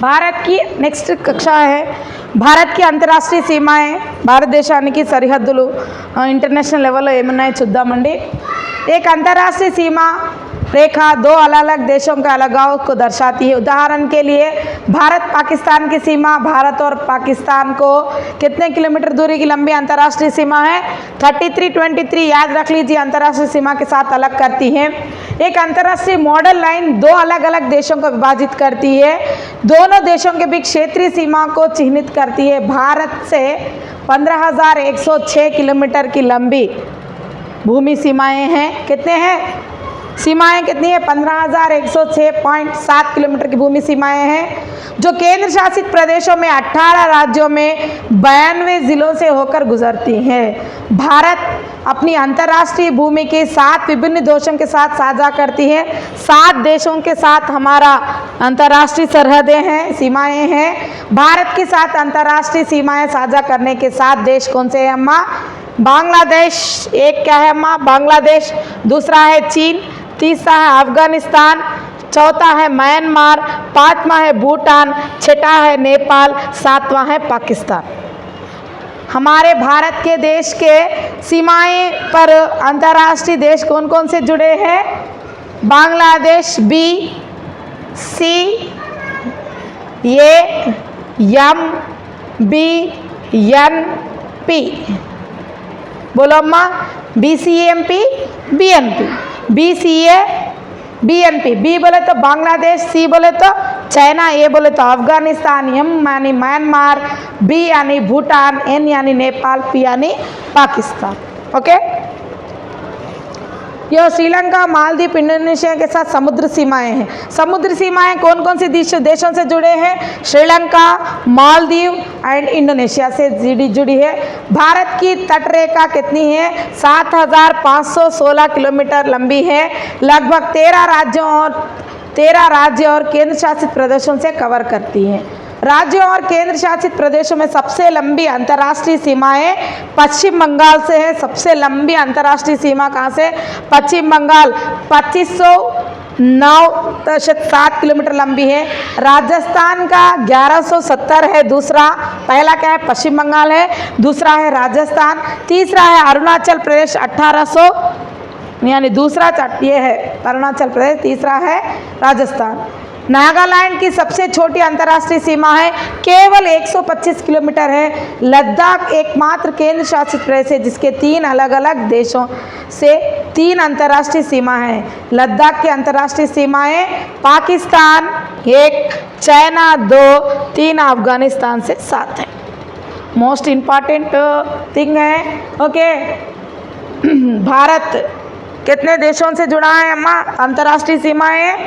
भारत की నెక్స్ట్ కక్ష है భారత్ की अंतर्राष्ट्रीय सीमाएं భారతదేశానికి సరిహద్దులు ఇంటర్నేషనల్ లెవెల్లో ఏమున్నాయో చూద్దామండి। एक अंतर्राष्ट्रीय सीमा रेखा दो अलग अलग देशों के अलगाव को दर्शाती है। उदाहरण के लिए भारत पाकिस्तान की सीमा, भारत और पाकिस्तान को कितने किलोमीटर दूरी की लंबी अंतर्राष्ट्रीय सीमा है? 3323 याद रख लीजिए, अंतर्राष्ट्रीय सीमा के साथ अलग करती है। एक अंतर्राष्ट्रीय मॉडल लाइन दो अलग अलग देशों को विभाजित करती है, दोनों देशों के बीच क्षेत्रीय सीमा को चिन्हित करती है। भारत से 15,106 किलोमीटर की लंबी भूमि सीमाएं हैं। कितने हैं सीमाएं? कितनी है? 15,106.7 किलोमीटर की भूमि सीमाएं हैं, जो केंद्र शासित प्रदेशों में 18 राज्यों में 92 जिलों से होकर गुजरती हैं। भारत अपनी अंतर्राष्ट्रीय भूमि के 7 विभिन्न देशों के साथ साझा करती है। 7 देशों के साथ हमारा अंतर्राष्ट्रीय सरहदें हैं, सीमाएं हैं। भारत के साथ अंतर्राष्ट्रीय सीमाएं साझा करने के 7 देश कौन से हैं अम्मा? बांग्लादेश एक क्या है अम्मा? बांग्लादेश, दूसरा है चीन, तीसरा है अफगानिस्तान, चौथा है म्यांमार, पांचवा है भूटान, छठा है नेपाल, सातवां है पाकिस्तान। हमारे भारत के देश के सीमाएं पर अंतर्राष्ट्रीय देश कौन कौन से जुड़े हैं? Bangladesh B, C, A, M, B, N, P. बोलो अम्मा, B C M P, B N P, B C A, B N P. B बोले तो बांग्लादेश, सी बोले तो चाइना, ए बोले तो अफगानिस्तान, एम यानी म्यांमार, बी यानी भूटान, एन यानी नेपाल, पी यानी पाकिस्तान। ओके, यह श्रीलंका, मालदीव, इंडोनेशिया के साथ समुद्र सीमाएं हैं। समुद्र सीमाएं कौन कौन से देशों से जुड़े हैं? श्रीलंका, मालदीव एंड इंडोनेशिया से जुड़ी है। भारत की तटरेखा कितनी है? 7,516 किलोमीटर लंबी है, लगभग 13 राज्यों और केंद्र शासित प्रदेशों से कवर करती है। राज्यों और केंद्र शासित प्रदेशों में सबसे लंबी अंतर्राष्ट्रीय सीमाएं पश्चिम बंगाल से है। सबसे लंबी अंतर्राष्ट्रीय सीमा कहाँ से? पश्चिम बंगाल, 2509.7 किलोमीटर लंबी है। राजस्थान का 1170 है दूसरा, पहला क्या है? पश्चिम बंगाल है, दूसरा है राजस्थान, तीसरा है अरुणाचल प्रदेश 1800 यानी दूसरा ये है अरुणाचल प्रदेश, तीसरा है राजस्थान। नागालैंड की सबसे छोटी अंतर्राष्ट्रीय सीमा है, केवल 125 किलोमीटर है। लद्दाख एकमात्र केंद्र शासित प्रदेश है जिसके 3 अलग अलग देशों से 3 अंतर्राष्ट्रीय सीमा है। लद्दाख की अंतर्राष्ट्रीय सीमाएं पाकिस्तान 1, चाइना 2, 3 अफगानिस्तान से 7 है। मोस्ट इम्पॉर्टेंट थिंग है। ओके, भारत कितने देशों से जुड़ा है अम्मा? अंतर्राष्ट्रीय सीमाएं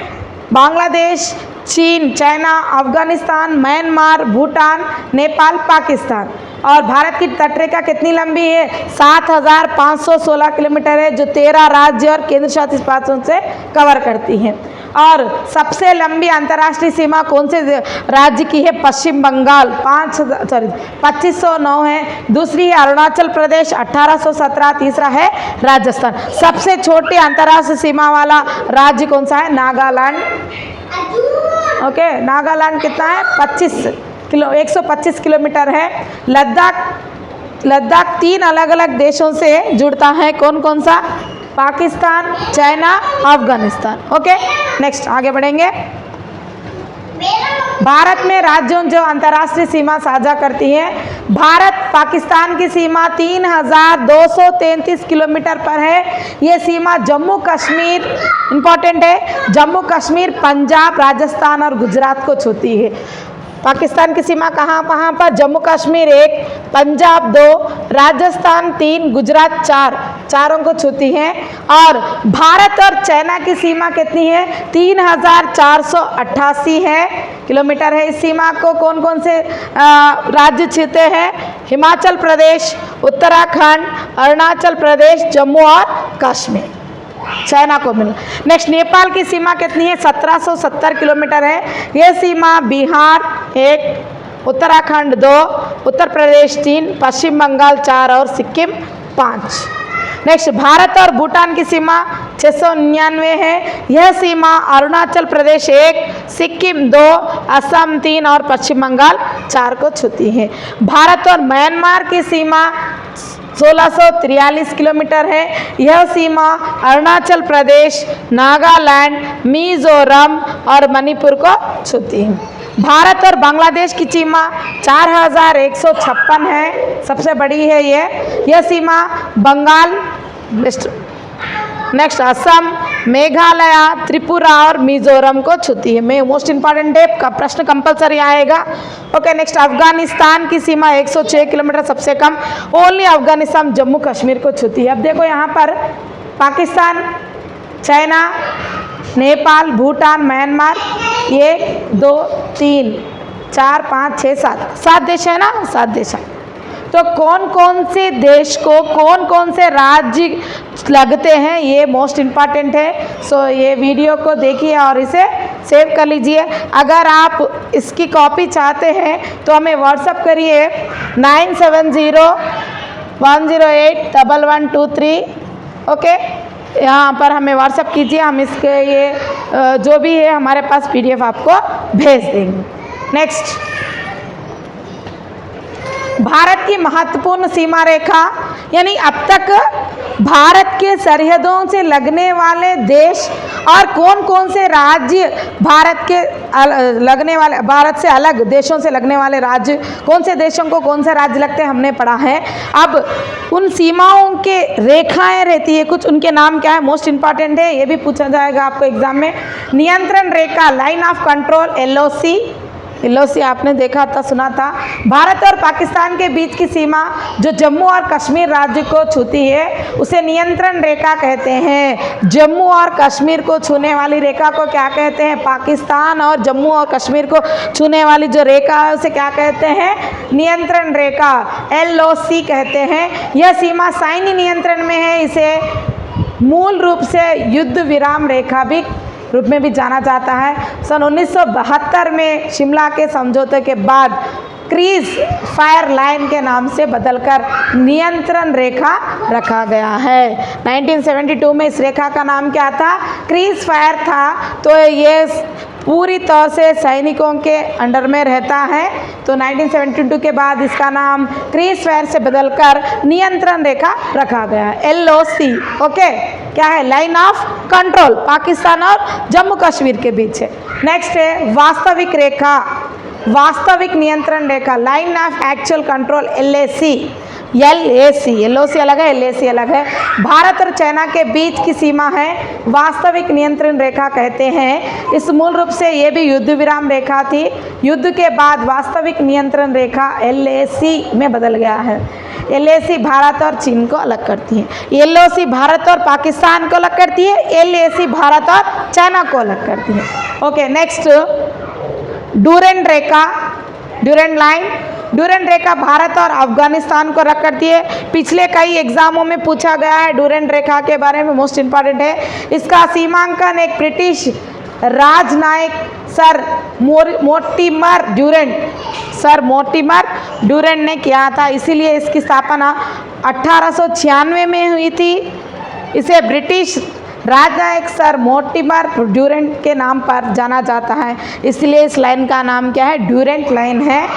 बांग्लादेश, चीन, चाइना, अफगानिस्तान, म्यांमार, भूटान, नेपाल, पाकिस्तान। और भारत की तटरेखा कितनी लंबी है? 7,516 किलोमीटर है, जो 13 राज्य और केंद्र शासित प्रदेशों से कवर करती है। और सबसे लंबी अंतर्राष्ट्रीय सीमा कौन से राज्य की है? पश्चिम बंगाल 2509 है, दूसरी है अरुणाचल प्रदेश 1817, तीसरा है राजस्थान। सबसे छोटी अंतर्राष्ट्रीय सीमा वाला राज्य कौन सा है? नागालैंड। ओके, नागालैंड कितना है? 125 किलोमीटर है। लद्दाख 3 अलग अलग देशों से जुड़ता है। कौन कौन सा? Pakistan, China, Afghanistan. Okay, next आगे बढ़ेंगे। भारत में राज्यों जो अंतर्राष्ट्रीय सीमा साझा करती हैं, भारत पाकिस्तान की सीमा 3,233 किलोमीटर पर है। ये सीमा जम्मू कश्मीर, इंपॉर्टेंट है, जम्मू कश्मीर, पंजाब, राजस्थान और गुजरात को छूती है। पाकिस्तान की सीमा कहाँ पर? जम्मू कश्मीर 1, पंजाब 2, राजस्थान 3, गुजरात 4, चारों को छूती है। और भारत और चाइना की सीमा कितनी है? 3,488 है किलोमीटर है। इस सीमा को कौन कौन से राज्य छूते हैं? हिमाचल प्रदेश, उत्तराखंड, अरुणाचल प्रदेश, जम्मू और कश्मीर। चाइना को मिला। नेक्स्ट, नेपाल की सीमा कितनी है? 1770 किलोमीटर है। यह सीमा बिहार 1, उत्तराखंड 2, उत्तर प्रदेश 3, पश्चिम बंगाल 4 और सिक्किम 5। नेक्स्ट, भारत और भूटान की सीमा 699 है। यह सीमा अरुणाचल प्रदेश 1, सिक्किम 2, असम 3 और पश्चिम बंगाल 4 को छूती है। भारत और म्यांमार की सीमा 1643 किलोमीटर है। यह सीमा अरुणाचल प्रदेश, नागालैंड, मिजोरम और मणिपुर को छूती है। भारत और बांग्लादेश की सीमा 4156 है, सबसे बड़ी है ये। यह सीमा बंगाल, नेक्स्ट असम, मेघालय, त्रिपुरा और मिजोरम को छूती है। मैं मोस्ट इंपॉर्टेंट है का प्रश्न कंपलसरी आएगा। ओके, नेक्स्ट अफगानिस्तान की सीमा 106 किलोमीटर, सबसे कम। ओनली अफगानिस्तान जम्मू कश्मीर को छूती है। अब देखो यहाँ पर पाकिस्तान, चाइना, नेपाल, भूटान, म्यांमार, 1 2 3 4 5 6 7 देश है ना, 7 देश है। तो कौन कौन से देश को कौन कौन से राज्य लगते हैं, ये मोस्ट इम्पॉर्टेंट है। सो ये वीडियो को देखिए और इसे सेव कर लीजिए। अगर आप इसकी कॉपी चाहते हैं तो हमें व्हाट्सअप करिए 9701081123। ओके, यहाँ पर हमें व्हाट्सअप कीजिए, हम इसके ये जो भी है हमारे पास PDF आपको भेज देंगे। नेक्स्ट, भारत की महत्वपूर्ण सीमा रेखा, यानी अब तक भारत के सरहदों से लगने वाले देश और कौन कौन से राज्य भारत के लगने वाले, भारत से अलग देशों से लगने वाले राज्य, कौन से देशों को कौन से राज्य लगते हैं, हमने पढ़ा है। अब उन सीमाओं के रेखाएं रहती है कुछ, उनके नाम क्या है, मोस्ट इंपॉर्टेंट है, ये भी पूछा जाएगा आपको एग्जाम में। नियंत्रण रेखा, लाइन ऑफ कंट्रोल, LOC आपने देखा था, सुना था। भारत और पाकिस्तान के बीच की सीमा जो जम्मू और कश्मीर राज्य को छूती है उसे नियंत्रण रेखा कहते हैं। जम्मू और कश्मीर को छूने वाली रेखा को क्या कहते हैं? पाकिस्तान और जम्मू और कश्मीर को छूने वाली जो रेखा है उसे क्या कहते हैं? नियंत्रण रेखा, LOC कहते हैं। यह सीमा सैन्य नियंत्रण में है। इसे मूल रूप से युद्ध विराम रेखा भी रूप में भी जाना जाता है। सन 1972 में शिमला के समझौते के बाद क्रीज फायर लाइन के नाम से बदलकर नियंत्रण रेखा रखा गया है। 1972 में इस रेखा का नाम क्या था? क्रीज फायर था। तो ये पूरी तरह से सैनिकों के अंडर में रहता है। तो 1972 के बाद इसका नाम क्रीज फायर से बदलकर नियंत्रण रेखा रखा गया है, LOC। ओके, क्या है? लाइन ऑफ कंट्रोल, पाकिस्तान और जम्मू कश्मीर के बीच है। नेक्स्ट है वास्तविक रेखा, वास्तविक नियंत्रण रेखा, line of actual control, LOC अलग है, LAC अलग है। भारत और चाइना के बीच की सीमा है, वास्तविक नियंत्रण रेखा कहते हैं। इस मूल रूप से ये भी युद्ध विराम रेखा थी। युद्ध के बाद वास्तविक नियंत्रण रेखा LAC में बदल गया है। LAC भारत और चीन को अलग करती है, LOC भारत और पाकिस्तान को अलग करती है, LAC भारत और चाइना को अलग करती है। ओके, नेक्स्ट डूरेंट रेखा, डूरेंट लाइन। डूरेंट रेखा भारत और अफगानिस्तान को अलग करती है। पिछले कई एग्जामों में पूछा गया है डूरेंट रेखा के बारे में, मोस्ट इंपॉर्टेंट है। इसका सीमांकन एक ब्रिटिश राजनायक सर मोर्टिमर डूरेंट ने किया था, इसीलिए इसकी स्थापना 1896 में हुई थी। इसे ब्रिटिश राजनायक सर मोर्टिमर डूरेंट के नाम पर जाना जाता है, इसलिए इस लाइन का नाम क्या है? डूरेंट लाइन है।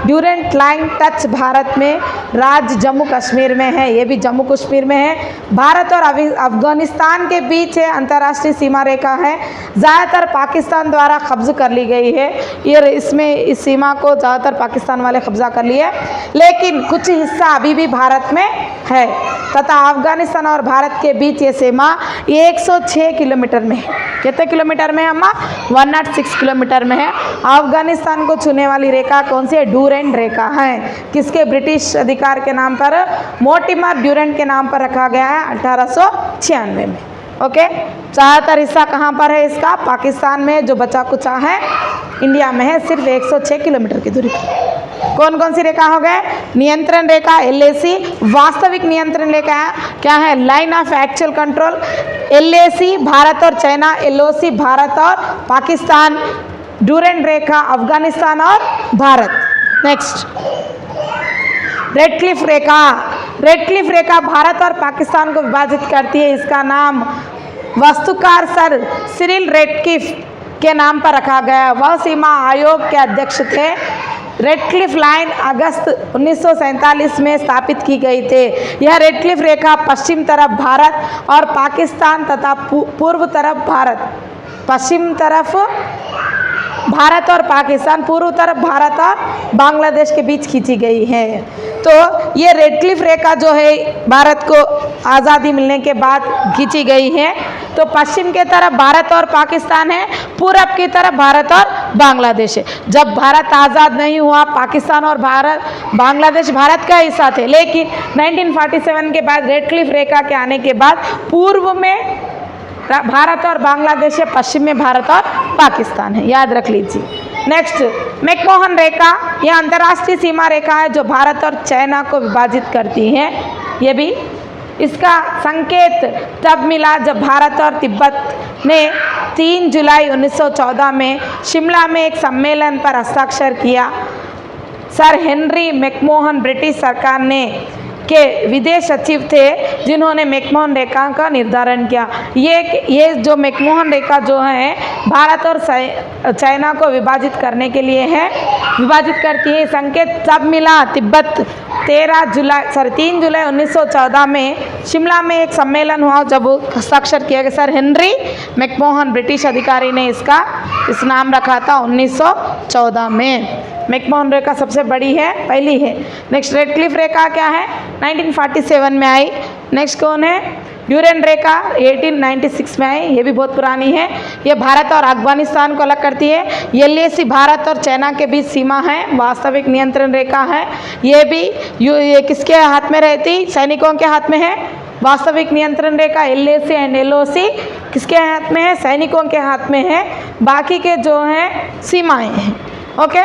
डूरेंट लाइन टच भारत में राज्य जम्मू कश्मीर में है, ये भी जम्मू कश्मीर में है। भारत और अफगानिस्तान के बीच है, अंतर्राष्ट्रीय सीमा रेखा है। ज़्यादातर पाकिस्तान द्वारा कब्ज़ कर ली गई है। ये इसमें इस सीमा को ज़्यादातर पाकिस्तान वाले कब्जा कर लिए, लेकिन कुछ हिस्सा अभी भी भारत में है तथा अफगानिस्तान और भारत के बीच ये सीमा 106 किलोमीटर में है। कितने किलोमीटर में है अम्मा? 106 किलोमीटर में है। अफगानिस्तान को छूने वाली रेखा कौन सी है? डूरेंट रेखा है। किसके? ब्रिटिश अधिकार के नाम पर, मोर्टिमर डूरेंट के नाम पर रखा गया है 1896 में। ओके, ज़्यादातर हिस्सा कहाँ पर है इसका? पाकिस्तान में। जो बचा कुचा है इंडिया में है, सिर्फ 106 किलोमीटर की दूरी पर। कौन कौन सी रेखा हो गए? नियंत्रण रेखा LAC, वास्तविक नियंत्रण रेखा क्या है? Line of actual control LAC Bharat और चाइना, LOC भारत और पाकिस्तान, डूरेंट रेखा अफगानिस्तान और भारत। नेक्स्ट रेड क्लिफ रेखा। रेड क्लिफ रेखा भारत और पाकिस्तान को विभाजित करती है। इसका नाम वास्तुकार सर सिरिल रेडक्लिफ के नाम पर रखा गया। वह सीमा आयोग के अध्यक्ष थे। रेड क्लिफ लाइन अगस्त 1947 में स्थापित की गई थे। यह रेड क्लिफ रेखा पश्चिम तरफ भारत और पाकिस्तान तथा पूर्व तरफ पश्चिम तरफ भारत और पाकिस्तान, पूर्व तरफ भारत और बांग्लादेश के बीच खींची गई है। तो ये रेड क्लिफ रेखा जो है भारत को आज़ादी मिलने के बाद खींची गई है। तो पश्चिम के तरफ भारत और पाकिस्तान है, पूरब की तरफ भारत और बांग्लादेश है। जब भारत आज़ाद नहीं हुआ, पाकिस्तान और बांग्लादेश भारत का हिस्सा थे, लेकिन 1947 के बाद रेड क्लिफ रेखा के आने के बाद पूर्व में भारत और बांग्लादेश है, पश्चिम में भारत और पाकिस्तान है, याद रख लीजिए। नेक्स्ट, मैकमोहन रेखा, यह अंतर्राष्ट्रीय सीमा रेखा है जो भारत और चाइना को विभाजित करती है। ये भी इसका संकेत तब मिला जब भारत और तिब्बत ने 3 जुलाई 1914 में शिमला में एक सम्मेलन पर हस्ताक्षर किया। सर हेनरी मैकमोहन ब्रिटिश सरकार के विदेश सचिव थे जिन्होंने मैकमोहन रेखा का निर्धारण किया। ये जो मैकमोहन रेखा जो है भारत और चाइना को विभाजित करने के लिए है, विभाजित करती है। संकेत तब मिला तिब्बत 3 जुलाई 1914 में शिमला में एक सम्मेलन हुआ जब हस्ताक्षर किया गया। सर हेनरी मैकमोहन ब्रिटिश अधिकारी ने इस नाम रखा था 1914 में। मैकमोहन रेखा सबसे बड़ी है, पहली है। नेक्स्ट, रेड क्लिफ रेखा क्या है? 1947 में आई। नेक्स्ट कौन है? ड्यूरेंट रेखा 1896 में आई, ये भी बहुत पुरानी है। ये भारत और अफगानिस्तान को अलग करती है। LAC भारत और चाइना के बीच सीमा है, वास्तविक नियंत्रण रेखा है। ये किसके हाथ में रहती? सैनिकों के हाथ में है। वास्तविक नियंत्रण रेखा LAC एंड LOC किसके हाथ में है? सैनिकों के हाथ में है। बाकी के जो हैं सीमाएं हैं। ओके,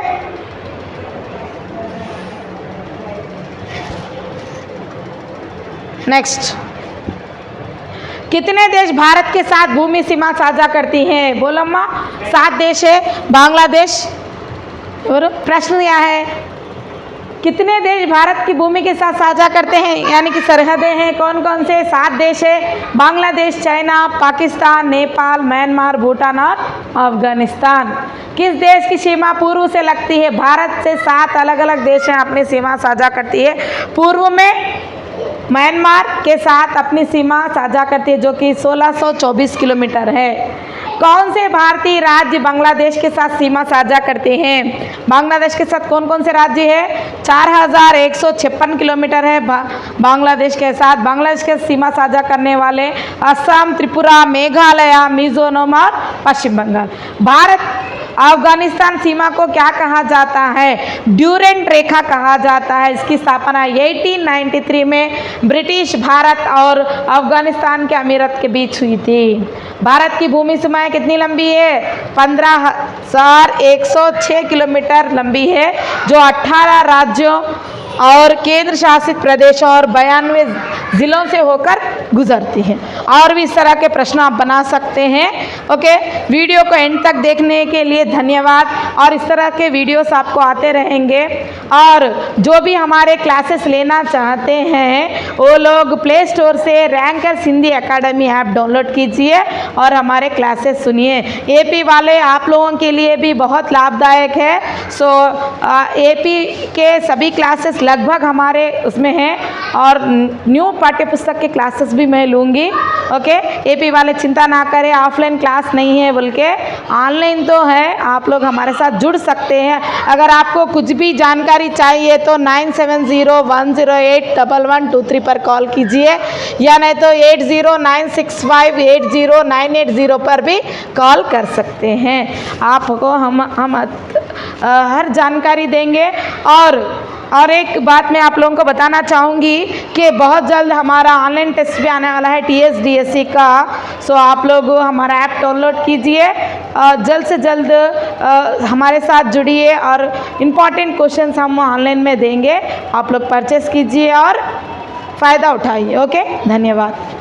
नेक्स्ट, कितने देश भारत के साथ भूमि सीमा साझा करती हैं? बोलो अम्मा। 7 देश है। बांग्लादेश, और प्रश्न यह है कितने देश भारत की भूमि के साथ साझा करते हैं, यानी कि सरहदें हैं, कौन कौन से? 7 देश है। बांग्लादेश, चाइना, पाकिस्तान, नेपाल, म्यांमार, भूटान और अफगानिस्तान। किस देश की सीमा पूर्व से लगती है? भारत से 7 अलग अलग देश हैं अपनी सीमा साझा करती है। पूर्व में म्यांमार के साथ अपनी सीमा साझा करती है जो कि 1624 किलोमीटर है। कौन से भारतीय राज्य बांग्लादेश के साथ सीमा साझा करते हैं? बांग्लादेश के साथ कौन कौन से राज्य है? 4156 किलोमीटर है बांग्लादेश के साथ। बांग्लादेश के सीमा साझा करने वाले असम, त्रिपुरा, मेघालय, मिजोरम और पश्चिम बंगाल। भारत अफगानिस्तान सीमा को क्या कहा जाता है? ड्यूरेंट रेखा कहा जाता है। इसकी स्थापना 1893 में ब्रिटिश भारत और अफगानिस्तान के अमीरत के बीच हुई थी। भारत की भूमि सीमाएं कितनी लंबी है? 15,106 किलोमीटर लंबी है, जो 18 राज्यों और केंद्र शासित प्रदेशों और 92 ज़िलों से होकर गुजरती है। और भी इस तरह के प्रश्न आप बना सकते हैं। ओके, वीडियो को एंड तक देखने के लिए धन्यवाद। और इस तरह के वीडियोस आपको आते रहेंगे। और जो भी हमारे क्लासेस लेना चाहते हैं वो लोग प्ले स्टोर से rankers Hindi academy app download कीजिए और हमारे क्लासेस सुनिए। AP वाले आप लोगों के लिए भी बहुत लाभदायक है। सो AP के सभी क्लासेस लगभग हमारे उसमें हैं और न्यू पाठ्य पुस्तक के क्लासेस भी मैं लूँगी। ओके, AP वाले चिंता ना करें, ऑफलाइन क्लास नहीं है बोल के, ऑनलाइन तो है, आप लोग हमारे साथ जुड़ सकते हैं। अगर आपको कुछ भी जानकारी चाहिए तो 9701081123 पर कॉल कीजिए, या नहीं तो 8096580980 पर भी कॉल कर सकते हैं। आपको हम हर जानकारी देंगे। और एक बात मैं आप लोगों को बताना चाहूँगी कि बहुत जल्द हमारा ऑनलाइन टेस्ट भी आने वाला है TSDSE का। सो आप लोग हमारा ऐप डाउनलोड कीजिए, जल्द से जल्द हमारे साथ जुड़िए और इम्पॉर्टेंट क्वेश्चंस हम ऑनलाइन में देंगे। आप लोग परचेस कीजिए और फ़ायदा उठाइए। ओके, धन्यवाद।